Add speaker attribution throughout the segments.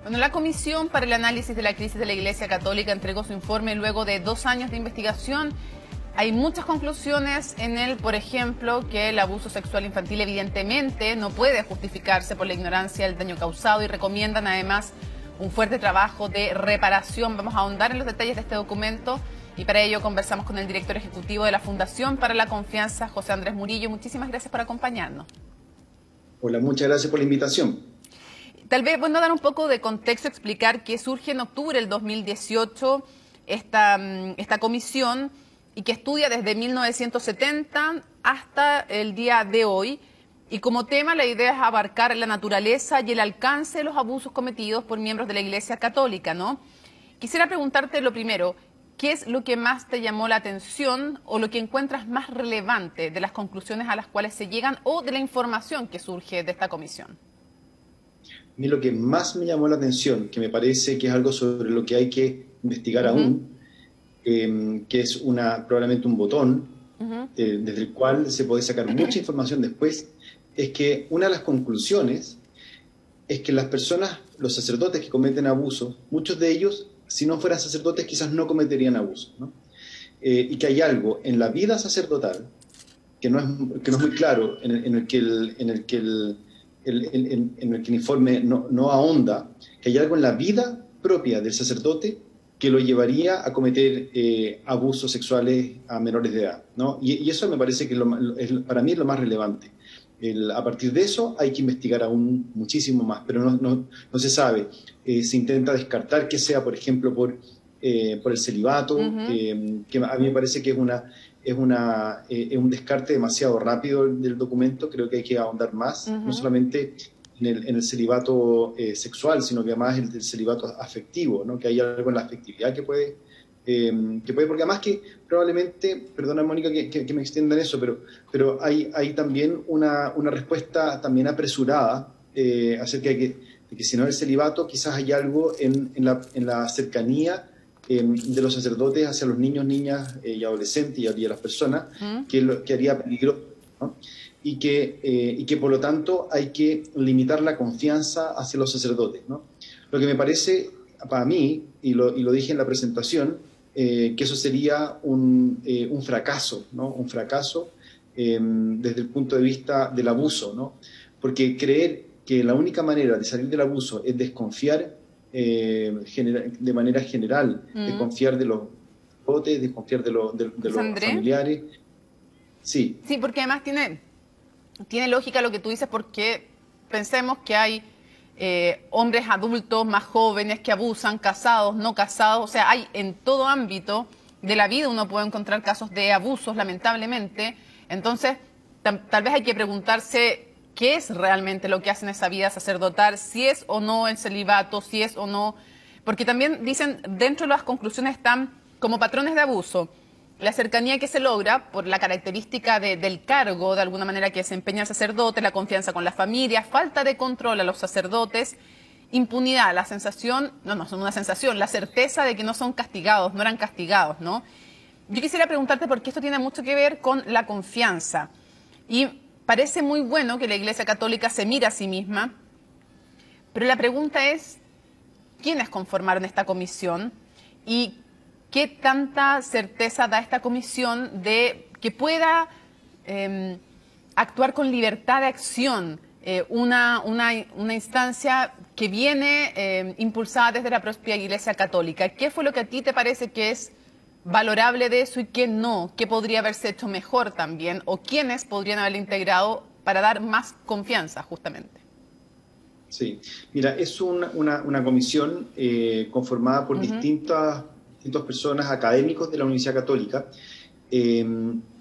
Speaker 1: Bueno, la Comisión para el Análisis de la Crisis de la Iglesia Católica entregó su informe luego de 2 años de investigación. Hay muchas conclusiones en él, por ejemplo, que el abuso sexual infantil evidentemente no puede justificarse por la ignorancia del daño causado y recomiendan además un fuerte trabajo de reparación. Vamos a ahondar en los detalles de este documento y para ello conversamos con el director ejecutivo de la Fundación para la Confianza, José Andrés Murillo. Muchísimas gracias por acompañarnos.
Speaker 2: Hola, muchas gracias por la invitación.
Speaker 1: Tal vez, bueno, dar un poco de contexto, explicar que surge en octubre del 2018 esta comisión y que estudia desde 1970 hasta el día de hoy. Y como tema la idea es abarcar la naturaleza y el alcance de los abusos cometidos por miembros de la Iglesia Católica, ¿no? Quisiera preguntarte lo primero, ¿qué es lo que más te llamó la atención o lo que encuentras más relevante de las conclusiones a las cuales se llegan o de la información que surge de esta comisión?
Speaker 2: A mí lo que más me llamó la atención, que me parece que es algo sobre lo que hay que investigar aún, que es probablemente un botón desde el cual se puede sacar mucha información después, es que una de las conclusiones es que las personas, los sacerdotes que cometen abusos, muchos de ellos, si no fueran sacerdotes, quizás no cometerían abusos, ¿no? Y que hay algo en la vida sacerdotal que no es muy claro, en el que el informe no ahonda, que hay algo en la vida propia del sacerdote que lo llevaría a cometer abusos sexuales a menores de edad, ¿no? Y eso me parece que para mí es lo más relevante. A partir de eso hay que investigar aún muchísimo más, pero no se sabe. Se intenta descartar que sea, por ejemplo, por el celibato, que a mí me parece que es un descarte demasiado rápido del documento. Creo que hay que ahondar más, no solamente en el celibato sexual, sino que además el celibato afectivo, ¿no? Que hay algo en la afectividad que puede, porque además que probablemente, perdona Mónica que me extienda en eso, pero hay también una respuesta también apresurada acerca de que si no el celibato, quizás hay algo en la cercanía de los sacerdotes hacia los niños, niñas y adolescentes y a las personas que haría peligroso, ¿no? Y que por lo tanto hay que limitar la confianza hacia los sacerdotes, ¿no? Lo que me parece para mí, y lo dije en la presentación, que eso sería un fracaso, ¿no? Un fracaso desde el punto de vista del abuso, ¿no? Porque creer que la única manera de salir del abuso es desconfiar de manera general, desconfiar de los sacerdotes, desconfiar de los familiares. Sí.
Speaker 1: Sí, porque además tiene lógica lo que tú dices, porque pensemos que hay hombres adultos más jóvenes que abusan, casados, no casados, o sea, hay en todo ámbito de la vida uno puede encontrar casos de abusos, lamentablemente. Entonces, tal vez hay que preguntarse qué es realmente lo que hace en esa vida sacerdotal, si es o no el celibato, si es o no, porque también dicen, dentro de las conclusiones están como patrones de abuso, la cercanía que se logra por la característica del cargo, de alguna manera, que desempeña el sacerdote, la confianza con la familia, falta de control a los sacerdotes, impunidad, la sensación, no son una sensación, la certeza de que no son castigados, no eran castigados, ¿no? Yo quisiera preguntarte porque esto tiene mucho que ver con la confianza. Y parece muy bueno que la Iglesia Católica se mire a sí misma, pero la pregunta es, ¿quiénes conformaron esta comisión? Y ¿qué tanta certeza da esta comisión de que pueda actuar con libertad de acción una instancia que viene impulsada desde la propia Iglesia Católica? ¿Qué fue lo que a ti te parece que es valorable de eso y qué no? ¿Qué podría haberse hecho mejor también? ¿O quiénes podrían haberlo integrado para dar más confianza justamente?
Speaker 2: Sí, mira, es una comisión conformada por distintas personas, académicos de la Universidad Católica.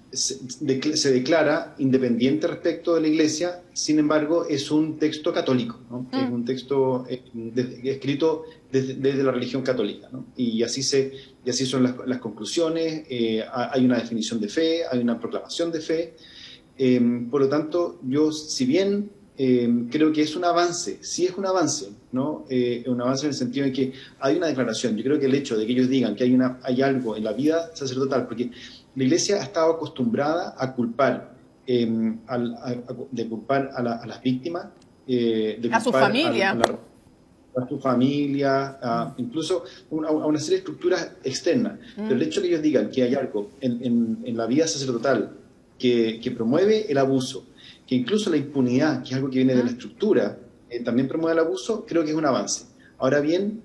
Speaker 2: Se declara independiente respecto de la Iglesia, sin embargo es un texto católico, ¿no? Es un texto escrito desde la religión católica, ¿no? Y así son las conclusiones. Hay una definición de fe, hay una proclamación de fe. Por lo tanto, yo, si bien creo que es un avance, sí es un avance, ¿no? Un avance en el sentido de que hay una declaración. Yo creo que el hecho de que ellos digan que hay algo en la vida sacerdotal, porque la Iglesia ha estado acostumbrada a culpar, culpar a las víctimas,
Speaker 1: a su familia.
Speaker 2: a su familia, incluso a una serie de estructuras externas. Pero el hecho de que ellos digan que hay algo en la vida sacerdotal que promueve el abuso, que incluso la impunidad, que es algo que viene de la estructura, también promueve el abuso, creo que es un avance. Ahora bien,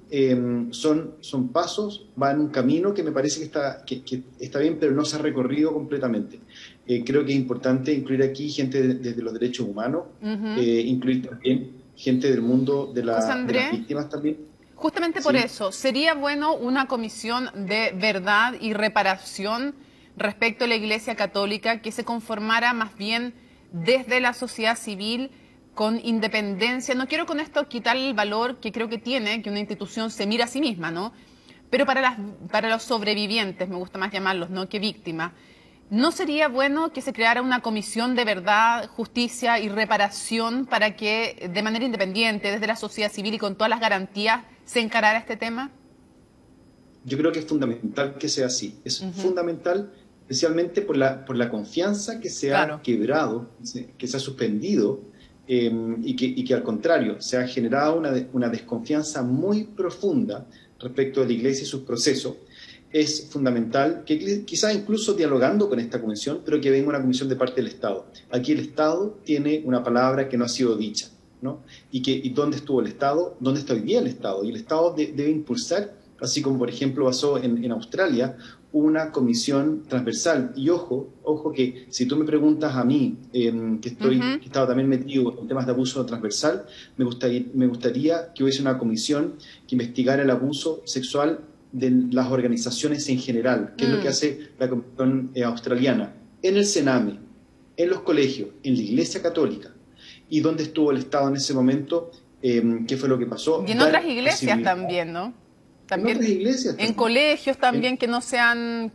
Speaker 2: son pasos, va en un camino que me parece que está bien, pero no se ha recorrido completamente. Creo que es importante incluir aquí gente desde los derechos humanos, incluir también gente del mundo de
Speaker 1: José
Speaker 2: las
Speaker 1: Andrés,
Speaker 2: víctimas también.
Speaker 1: justamente por
Speaker 2: ¿Sí?
Speaker 1: eso, ¿sería bueno una comisión de verdad y reparación respecto a la Iglesia Católica que se conformara más bien desde la sociedad civil con independencia? No quiero con esto quitar el valor que creo que tiene que una institución se mira a sí misma, ¿no? Pero para los sobrevivientes, me gusta más llamarlos, ¿no?, que víctimas. ¿No sería bueno que se creara una comisión de verdad, justicia y reparación para que de manera independiente, desde la sociedad civil y con todas las garantías, se encarara este tema?
Speaker 2: Yo creo que es fundamental que sea así. Es fundamental, especialmente por la confianza que se ha
Speaker 1: Claro.
Speaker 2: quebrado, que se ha suspendido, y que al contrario se ha generado una desconfianza muy profunda respecto de la Iglesia y sus procesos. Es fundamental que quizás incluso dialogando con esta comisión, pero que venga una comisión de parte del Estado. Aquí el Estado tiene una palabra que no ha sido dicha, ¿no? Y dónde estuvo el Estado, dónde está hoy día el Estado. Y el Estado debe impulsar, así como por ejemplo pasó en Australia, una comisión transversal. Y ojo que si tú me preguntas a mí, que he estado también metido en temas de abuso transversal, me gustaría que hubiese una comisión que investigara el abuso sexual de las organizaciones en general, que es lo que hace la Comisión Australiana, en el Sename, en los colegios, en la Iglesia Católica, y dónde estuvo el Estado en ese momento, qué fue lo que pasó.
Speaker 1: Y en otras iglesias también, ¿no?
Speaker 2: En otras
Speaker 1: También
Speaker 2: iglesias
Speaker 1: en
Speaker 2: también.
Speaker 1: colegios también que no sean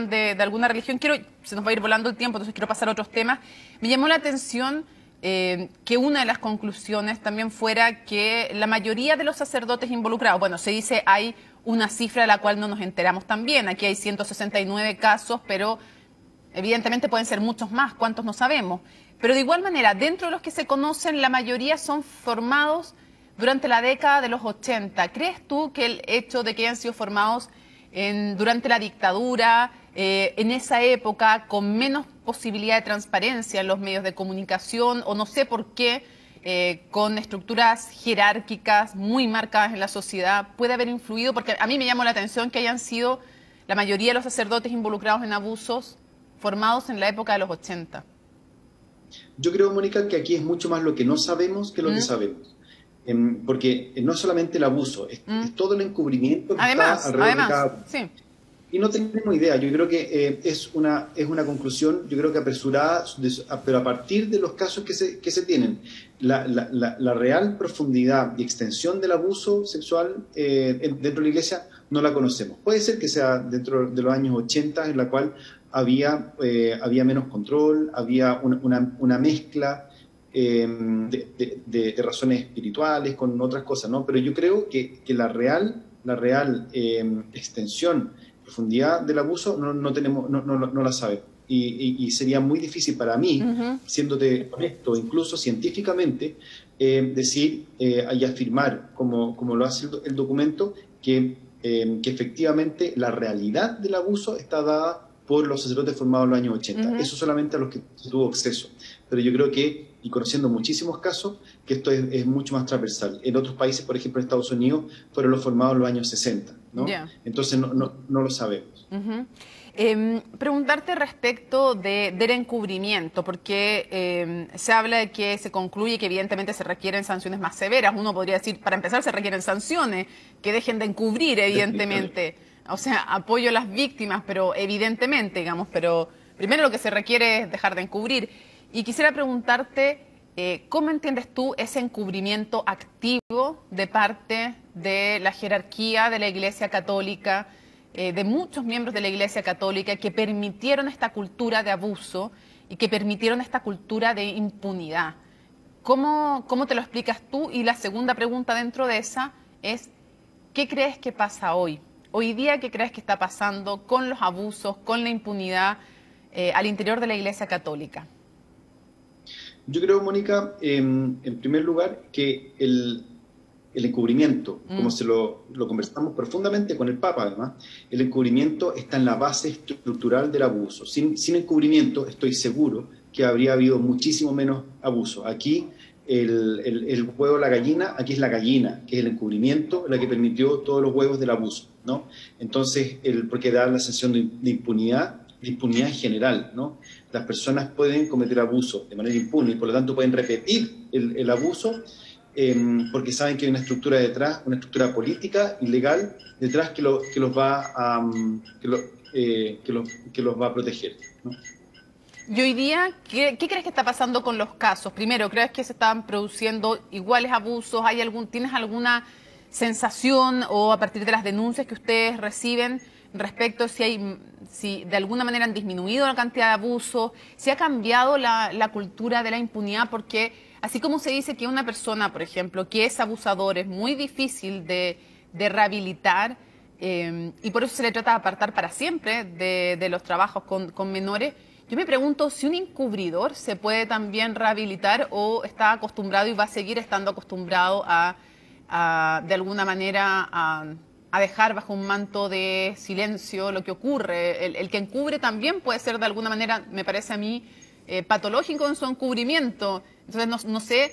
Speaker 1: de alguna religión. Se nos va a ir volando el tiempo, entonces quiero pasar a otros temas. Me llamó la atención que una de las conclusiones también fuera que la mayoría de los sacerdotes involucrados, bueno, se dice hay una cifra de la cual no nos enteramos también. Aquí hay 169 casos, pero evidentemente pueden ser muchos más, cuántos no sabemos. Pero de igual manera, dentro de los que se conocen, la mayoría son formados durante la década de los 80. ¿Crees tú que el hecho de que hayan sido formados durante la dictadura, en esa época, con menos posibilidad de transparencia en los medios de comunicación, o no sé por qué, con estructuras jerárquicas muy marcadas en la sociedad, puede haber influido? Porque a mí me llamó la atención que hayan sido la mayoría de los sacerdotes involucrados en abusos formados en la época de los 80.
Speaker 2: Yo creo, Mónica, que aquí es mucho más lo que no sabemos que lo que sabemos. Porque no es solamente el abuso, es todo el encubrimiento que está alrededor de cada...
Speaker 1: Sí.
Speaker 2: Y no tenemos idea. Yo creo que es una conclusión, yo creo que apresurada, pero a partir de los casos que se tienen. La real profundidad y extensión del abuso sexual dentro de la Iglesia no la conocemos. Puede ser que sea dentro de los años 80, en la cual había menos control, había una mezcla de razones espirituales con otras cosas, ¿no? Pero yo creo que la real extensión, profundidad del abuso no la sabemos. Y sería muy difícil para mí, siéndote honesto, incluso científicamente, decir y afirmar, como lo hace el documento, que efectivamente la realidad del abuso está dada por los sacerdotes formados en los años 80. Eso solamente a los que se tuvo acceso. Pero yo creo que, y conociendo muchísimos casos, que esto es mucho más transversal. En otros países, por ejemplo en Estados Unidos, fueron los formados en los años 60, ¿no? Entonces no lo sabemos.
Speaker 1: Preguntarte respecto del encubrimiento, porque se habla de que se concluye que evidentemente se requieren sanciones más severas. Uno podría decir, para empezar, se requieren sanciones que dejen de encubrir, evidentemente. O sea, apoyo a las víctimas, pero evidentemente, digamos, pero primero lo que se requiere es dejar de encubrir. Y quisiera preguntarte, ¿cómo entiendes tú ese encubrimiento activo de parte de la jerarquía de la Iglesia Católica, de muchos miembros de la Iglesia Católica que permitieron esta cultura de abuso y que permitieron esta cultura de impunidad? ¿Cómo te lo explicas tú? Y la segunda pregunta dentro de esa es, ¿qué crees que pasa hoy? Hoy día, ¿qué crees que está pasando con los abusos, con la impunidad al interior de la Iglesia Católica?
Speaker 2: Yo creo, Mónica, en primer lugar, que el encubrimiento,
Speaker 1: Mm.
Speaker 2: como lo conversamos profundamente con el Papa además, el encubrimiento está en la base estructural del abuso. Sin encubrimiento estoy seguro que habría habido muchísimo menos abuso. Aquí el huevo de la gallina, aquí es la gallina, que es el encubrimiento, la que permitió todos los huevos del abuso, ¿no? Entonces, porque da la sensación de impunidad en general, ¿no? Las personas pueden cometer abuso de manera impune y por lo tanto pueden repetir el abuso porque saben que hay una estructura detrás, una estructura política y legal detrás que los va a, que los va a proteger, ¿no?
Speaker 1: Y hoy día, ¿qué crees que está pasando con los casos? Primero, ¿crees que se están produciendo iguales abusos? ¿Tienes alguna sensación o a partir de las denuncias que ustedes reciben respecto si de alguna manera han disminuido la cantidad de abusos, si ha cambiado la cultura de la impunidad? Porque así como se dice que una persona, por ejemplo, que es abusador es muy difícil de rehabilitar, y por eso se le trata de apartar para siempre de los trabajos con menores. Yo me pregunto si un encubridor se puede también rehabilitar o está acostumbrado y va a seguir estando acostumbrado de alguna manera a dejar bajo un manto de silencio lo que ocurre. El que encubre también puede ser de alguna manera, me parece a mí, patológico en su encubrimiento. Entonces no sé,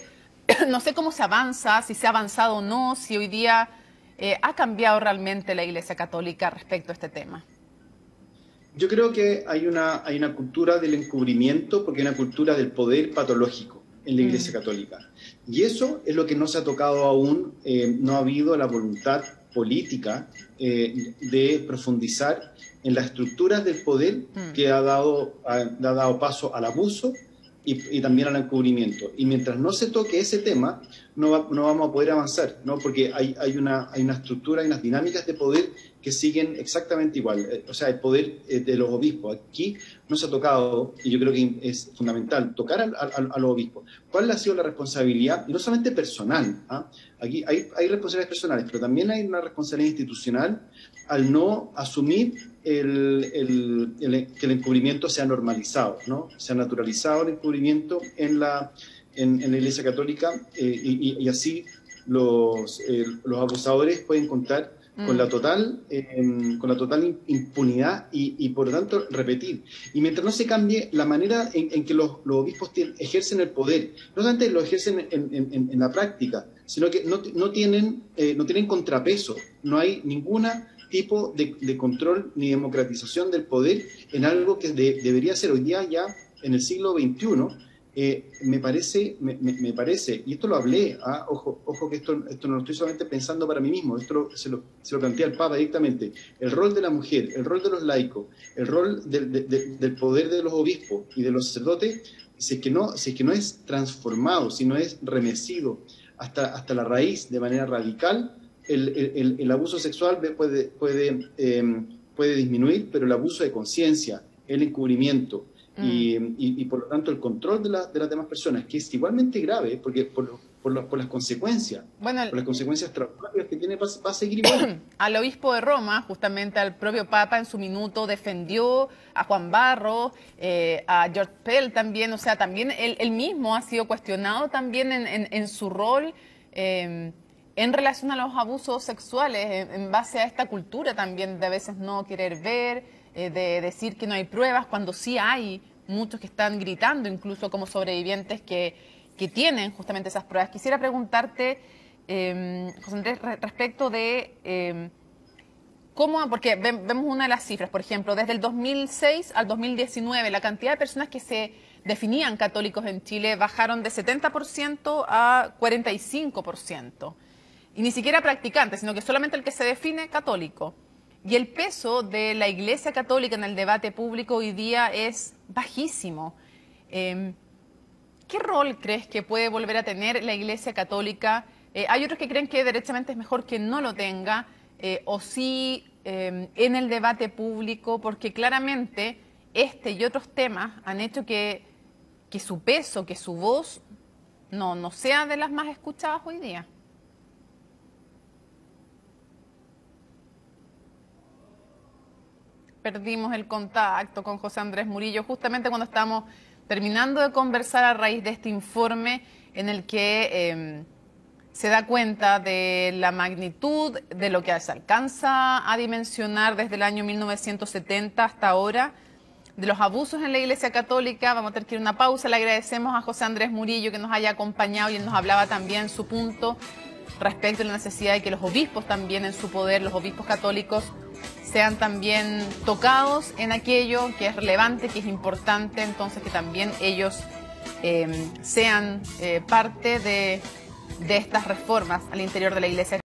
Speaker 1: no sé cómo se avanza, si se ha avanzado o no, si hoy día ha cambiado realmente la Iglesia Católica respecto a este tema.
Speaker 2: Yo creo que hay una cultura del encubrimiento porque hay una cultura del poder patológico en la Iglesia Católica. Y eso es lo que no se ha tocado aún, no ha habido la voluntad política de profundizar en las estructuras del poder que ha dado paso al abuso y también al encubrimiento. Y mientras no se toque ese tema, no vamos a poder avanzar, ¿no? Porque hay una estructura, hay unas dinámicas de poder que siguen exactamente igual. O sea, el poder de los obispos. Aquí no se ha tocado, y yo creo que es fundamental, tocar a los obispos. ¿Cuál ha sido la responsabilidad? Y no solamente personal. ¿Ah? Aquí hay responsabilidades personales, pero también hay una responsabilidad institucional al no asumir que el encubrimiento sea normalizado, ¿no? Se ha naturalizado el encubrimiento en la Iglesia Católica y así los abusadores pueden contar con la total impunidad y por lo tanto repetir. Y mientras no se cambie la manera en que los obispos ejercen el poder, no solamente lo ejercen en la práctica, sino que no tienen contrapeso, no hay ninguna tipo de control ni democratización del poder en algo que debería ser hoy día ya en el siglo XXI. Me parece, y esto lo hablé, ojo que esto no lo estoy solamente pensando para mí mismo, esto se lo plantea el Papa directamente, el rol de la mujer, el rol de los laicos, el rol del poder de los obispos y de los sacerdotes, si es que no es transformado, si no es remecido hasta la raíz de manera radical, el abuso sexual puede disminuir, pero el abuso de conciencia, el encubrimiento y por lo tanto el control de las demás personas, que es igualmente grave, porque por las consecuencias,
Speaker 1: bueno,
Speaker 2: por las consecuencias traumáticas que tiene, va a seguir igual.
Speaker 1: Al obispo de Roma, justamente al propio Papa en su minuto defendió a Juan Barros, a George Pell también, o sea, también él mismo ha sido cuestionado también en su rol en relación a los abusos sexuales, en base a esta cultura también de a veces no querer ver, de decir que no hay pruebas, cuando sí hay muchos que están gritando, incluso como sobrevivientes que tienen justamente esas pruebas. Quisiera preguntarte, José Andrés, respecto de cómo, porque vemos una de las cifras, por ejemplo, desde el 2006 al 2019, la cantidad de personas que se definían católicos en Chile bajaron de 70% a 45%. Y ni siquiera practicantes, sino que solamente el que se define católico. Y el peso de la Iglesia Católica en el debate público hoy día es bajísimo. ¿Qué rol crees que puede volver a tener la Iglesia Católica? Hay otros que creen que derechamente es mejor que no lo tenga, o sí en el debate público, porque claramente este y otros temas han hecho que su peso, que su voz no sea de las más escuchadas hoy día. Perdimos el contacto con José Andrés Murillo justamente cuando estamos terminando de conversar a raíz de este informe en el que se da cuenta de la magnitud de lo que se alcanza a dimensionar desde el año 1970 hasta ahora, de los abusos en la Iglesia Católica. Vamos a tener que ir a una pausa. Le agradecemos a José Andrés Murillo que nos haya acompañado y él nos hablaba también su punto respecto a la necesidad de que los obispos también en su poder, los obispos católicos, sean también tocados en aquello que es relevante, que es importante, entonces que también ellos sean parte de estas reformas al interior de la Iglesia.